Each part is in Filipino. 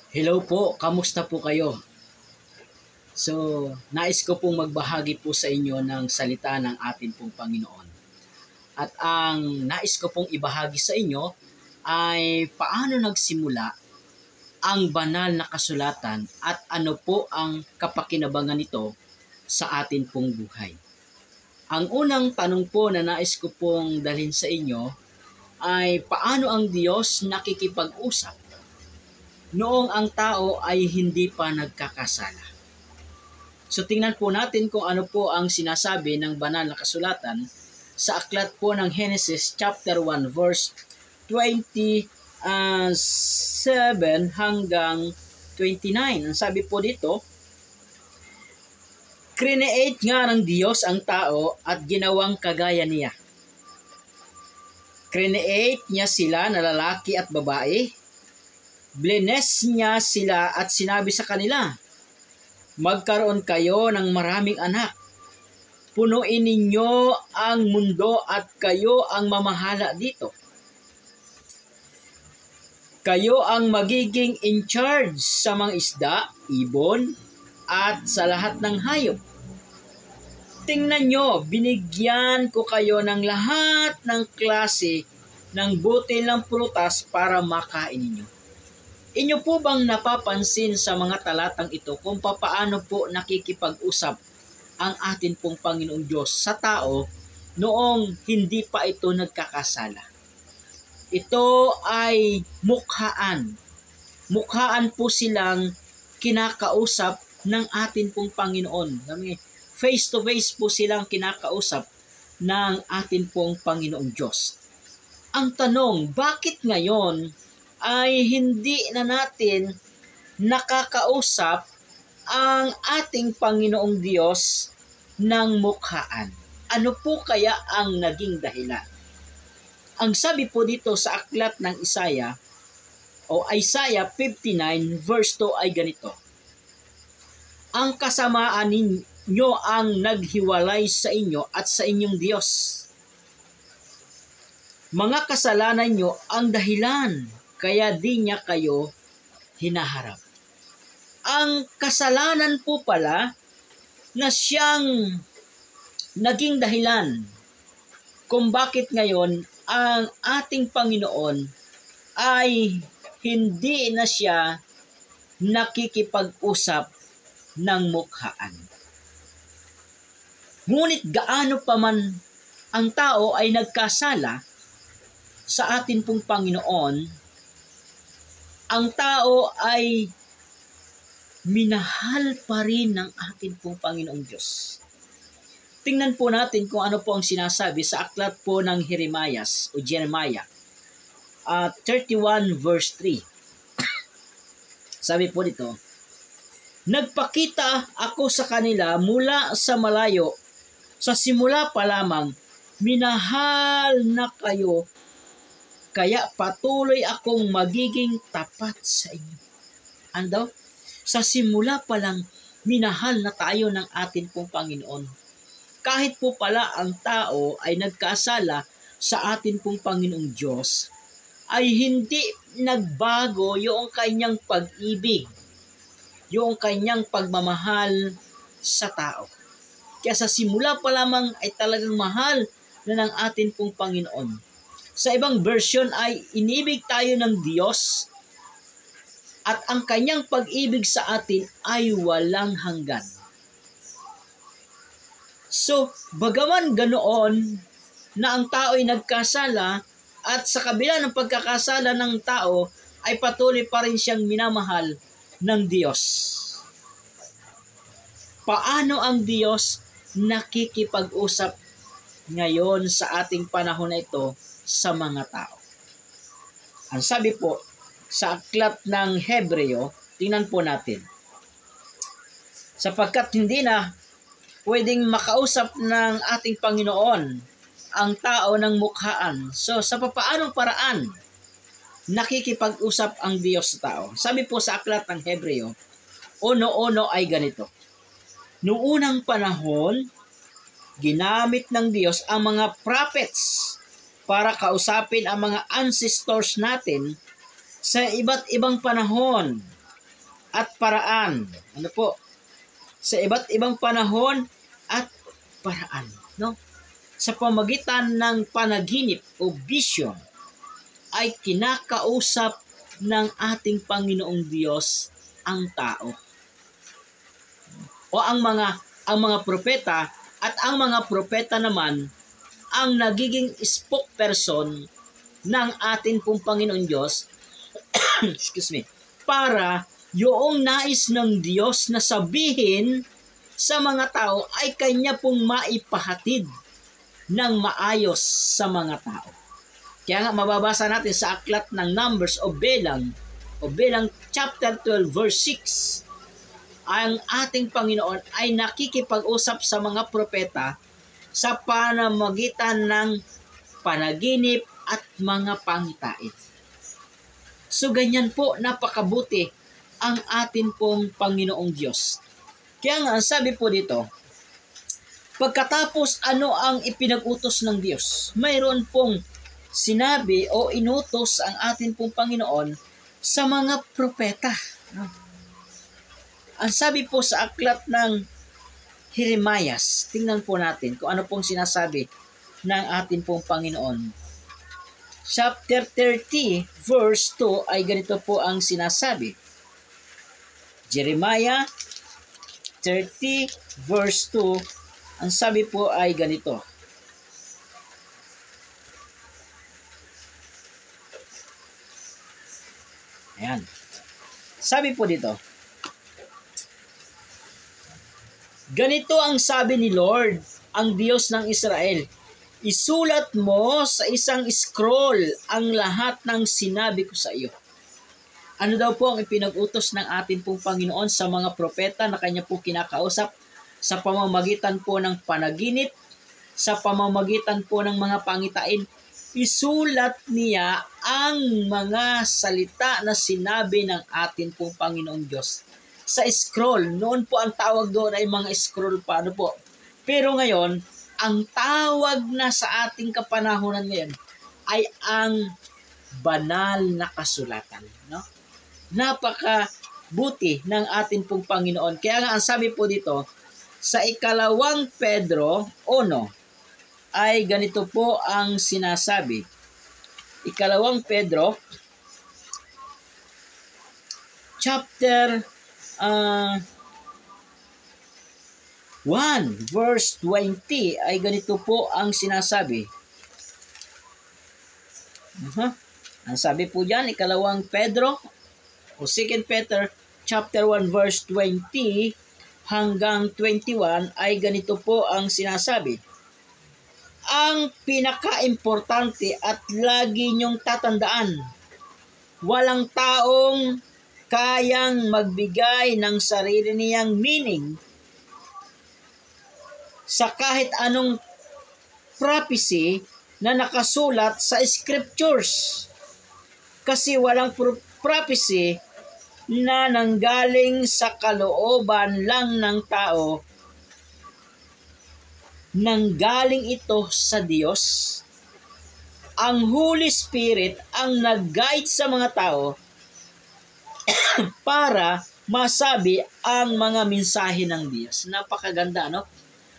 Hello po, kamusta po kayo? So, nais ko pong magbahagi po sa inyo ng salita ng ating pong Panginoon. At ang nais ko pong ibahagi sa inyo ay paano nagsimula ang banal na kasulatan at ano po ang kapakinabangan nito sa atin pong buhay. Ang unang tanong po na nais ko pong dalhin sa inyo ay paano ang Diyos nakikipag-usap noong ang tao ay hindi pa nagkakasala. So tingnan po natin kung ano po ang sinasabi ng banal na kasulatan sa aklat po ng Genesis chapter 1 verse 27 hanggang 29. Ang sabi po dito, "Create nga ng Diyos ang tao at ginawang kagaya niya. Create niya sila na lalaki at babae. Blines niya sila at sinabi sa kanila, magkaroon kayo ng maraming anak. Punuin ninyo ang mundo at kayo ang mamahala dito. Kayo ang magiging in charge sa mga isda, ibon, at sa lahat ng hayop. Tingnan nyo, binigyan ko kayo ng lahat ng klase ng butil ng prutas para makain ninyo." Inyo po bang napapansin sa mga talatang ito kung papaano po nakikipag-usap ang atin pong Panginoong Diyos sa tao noong hindi pa ito nagkakasala? Ito ay mukhaan. Mukhaan po silang kinakausap ng atin pong Panginoon. Face to face po silang kinakausap ng atin pong Panginoong Diyos. Ang tanong, bakit ngayon ay hindi na natin nakakausap ang ating Panginoong Diyos ng mukhaan? Ano po kaya ang naging dahilan? Ang sabi po dito sa aklat ng Isaiah 59 verse 2 ay ganito, "Ang kasamaan ninyo ang naghiwalay sa inyo at sa inyong Diyos. Mga kasalanan nyo ang dahilan kaya di niya kayo hinaharap." Ang kasalanan po pala na siyang naging dahilan kung bakit ngayon ang ating Panginoon ay hindi na siya nakikipag-usap ng mukhaan. Ngunit gaano pa man ang tao ay nagkasala sa atin pong Panginoon, ang tao ay minahal pa rin ng ating pong Panginoong Diyos. Tingnan po natin kung ano po ang sinasabi sa aklat po ng Jeremiah 31 verse 3. Sabi po dito, "Nagpakita ako sa kanila mula sa malayo, sa simula pa lamang, minahal na kayo, kaya patuloy akong magiging tapat sa inyo." Ano? Sa simula pa lang, minahal na tayo ng atin pong Panginoon. Kahit po pala ang tao ay nagkasala sa atin pong Panginoong Diyos, ay hindi nagbago yung kanyang pag-ibig, yung kanyang pagmamahal sa tao. Kaya sa simula pa lamang ay talagang mahal na ng atin pong Panginoon. Sa ibang version ay inibig tayo ng Diyos at ang kanyang pag-ibig sa atin ay walang hanggan. So, bagaman ganoon na ang tao ay nagkasala at sa kabila ng pagkakasala ng tao ay patuloy pa rin siyang minamahal ng Diyos. Paano ang Diyos nakikipag-usap ngayon sa ating panahon na ito sa mga tao? Ang sabi po sa aklat ng Hebreo, tingnan po natin. Sapagkat hindi na pwedeng makausap ng ating Panginoon ang tao ng mukhaan. So sa papaanong paraan nakikipag-usap ang Diyos sa tao? Sabi po sa aklat ng Hebreo 1:1 ay ganito, "Noong unang panahon, ginamit ng Diyos ang mga prophets para kausapin ang mga ancestors natin sa iba't ibang panahon at paraan. Ano po? Sa iba't ibang panahon at paraan. No? Sa pamagitan ng panaginip o vision ay kinakausap ng ating Panginoong Diyos ang tao. O ang mga propeta, at ang mga propeta naman ang nagiging spokesperson ng ating pong Panginoong Diyos excuse me, para yung nais ng Diyos na sabihin sa mga tao ay kanya pong maipahatid ng maayos sa mga tao. Kaya nga mababasa natin sa aklat ng Numbers o Bilang chapter 12 verse 6, ang ating Panginoon ay nakikipag-usap sa mga propeta sa pamamagitan ng panaginip at mga pangitain. So ganyan po, napakabuti ang atin pong Panginoong Diyos. Kaya nga, ang sabi po dito, pagkatapos ano ang ipinag-utos ng Diyos, mayroon pong sinabi o inutos ang atin pong Panginoon sa mga propeta. Ang sabi po sa aklat ng Jeremias, tingnan po natin kung ano pong sinasabi ng atin pong Panginoon. Chapter 30 verse 2 ay ganito po ang sinasabi. Jeremiah 30 verse 2, ang sabi po ay ganito. Ayan. Sabi po dito, ganito ang sabi ni Lord, ang Diyos ng Israel, isulat mo sa isang scroll ang lahat ng sinabi ko sa iyo. Ano daw po ang ipinag-utos ng ating pong Panginoon sa mga propeta na kanya po kinakausap sa pamamagitan po ng panaginip, sa pamamagitan po ng mga pangitain? Isulat niya ang mga salita na sinabi ng ating pong Panginoong Diyos sa scroll. Noon po ang tawag doon ay mga scroll pa. Ano po? Pero ngayon, ang tawag na sa ating kapanahunan ngayon ay ang banal na kasulatan. No? Napakabuti ng ating pong Panginoon. Kaya nga ang sabi po dito, sa 2 Pedro 1 ay ganito po ang sinasabi. 2 Pedro chapter 1 verse 20 ay ganito po ang sinasabi. Ang sabi po diyan, 2 Pedro o 2 Peter chapter 1 verse 20 hanggang 21 ay ganito po ang sinasabi. Ang pinaka-importante at lagi niyong tatandaan, walang taong kayang magbigay ng sarili niyang meaning sa kahit anong prophecy na nakasulat sa scriptures. Kasi walang prophecy na nanggaling sa kalooban lang ng tao, nanggaling ito sa Diyos. Ang Holy Spirit ang nag-guide sa mga tao para masabi ang mga mensahe ng Diyos. Napakaganda, no?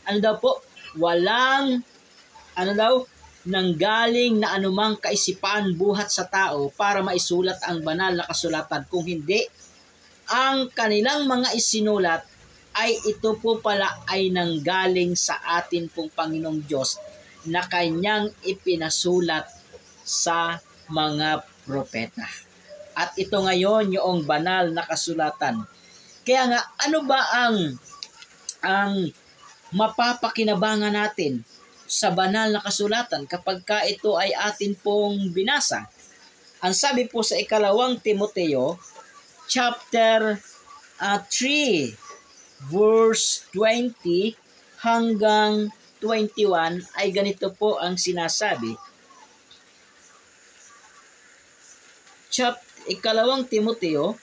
Ano daw po? Walang, nanggaling na anumang kaisipan buhat sa tao para maisulat ang banal na kasulatan. Kung hindi, ang kanilang mga isinulat ay ito po pala ay nanggaling sa atin pong Panginoong Diyos na kanyang ipinasulat sa mga propeta. At ito ngayon yung banal na kasulatan. Kaya nga, ano ba ang mapapakinabangan natin sa banal na kasulatan kapag ka ito ay atin pong binasa? Ang sabi po sa 2 Timoteo chapter 3 verse 20 hanggang 21 ay ganito po ang sinasabi. 2 Timoteo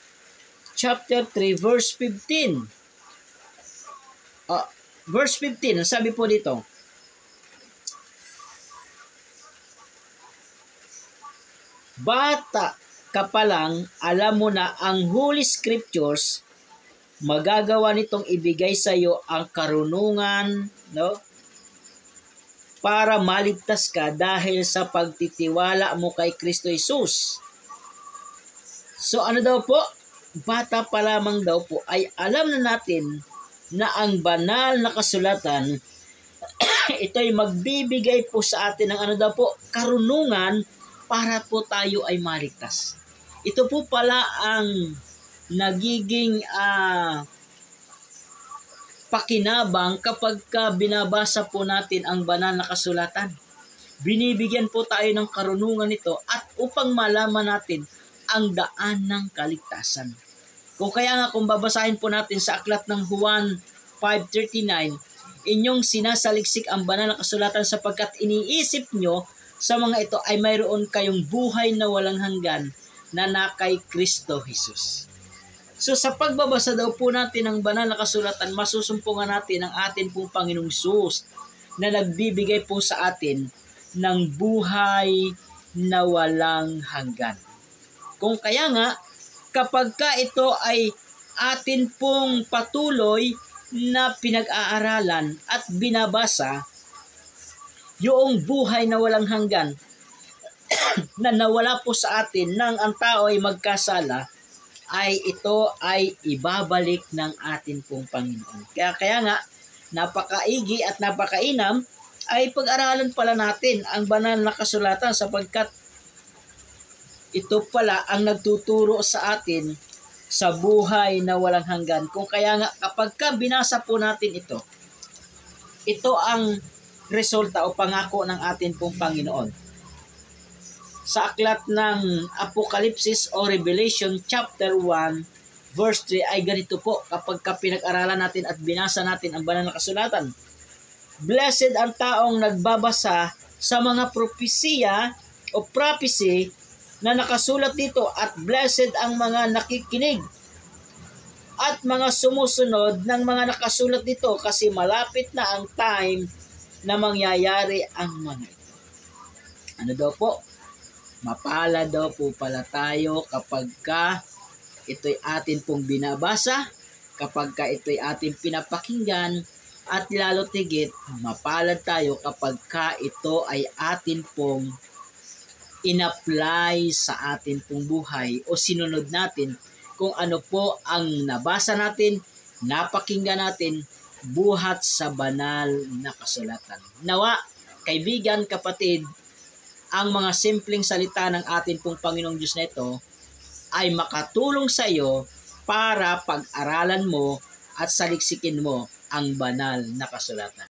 chapter 3 verse 15. Verse 15, ang sabi po dito, Bata ka pa lang, alam mo na ang Holy Scriptures, magagawa nitong ibigay sa iyo ang karunungan, no? Para maligtas ka dahil sa pagtitiwala mo kay Kristo Jesus. So ano daw po? Bata pa lamang daw po ay alam na natin na ang banal na kasulatan ito'y magbibigay po sa atin ng ano daw po, karunungan para po tayo ay maligtas. Ito po pala ang nagiging pakinabang kapag binabasa po natin ang banal na kasulatan. Binibigyan po tayo ng karunungan nito at upang malaman natin ang daan ng kaligtasan. Kung kaya nga kung babasahin po natin sa aklat ng Juan 5:39, inyong sinasaliksik ang banal na kasulatan sapagkat iniisip nyo sa mga ito ay mayroon kayong buhay na walang hanggan na kay Kristo Jesus. So sa pagbabasa daw po natin ng banal na kasulatan, masusumpungan natin ang atin pong Panginoong Jesus na nagbibigay po sa atin ng buhay na walang hanggan. Kung kaya nga, kapag ka ito ay atin pong patuloy na pinag-aaralan at binabasa, yung buhay na walang hanggan na nawala po sa atin nang ang tao ay magkasala, ay ito ay ibabalik ng atin pong Panginoon. Kaya nga, napakaigi at napakainam ay pag-aralan pala natin ang banal na kasulatan sapagkat ito pala ang nagtuturo sa atin sa buhay na walang hanggan. Kung kaya nga kapag binasa po natin ito ang resulta o pangako ng atin pong Panginoon. Sa aklat ng Apokalipsis o Revelation chapter 1 verse 3 ay ganito po kapag pinag-aralan natin at binasa natin ang banal na kasulatan. Blessed ang taong nagbabasa sa mga propesiya o prophecy na nakasulat dito at blessed ang mga nakikinig at mga sumusunod ng mga nakasulat dito kasi malapit na ang time na mangyayari ang mga ito. Ano daw po? Mapala daw po pala tayo kapag ito'y atin pong binabasa, kapag ito'y atin pinapakinggan, at lalo tigit, mapalad tayo kapag ito ay atin pong in-apply sa atin pong buhay o sinunod natin kung ano po ang nabasa natin, napakinggan natin, buhat sa banal na kasulatan. Nawa, kaibigan, kapatid, ang mga simpleng salita ng atin pong Panginoong Diyos na ito ay makatulong sa iyo para pag-aralan mo at saliksikin mo ang banal na kasulatan.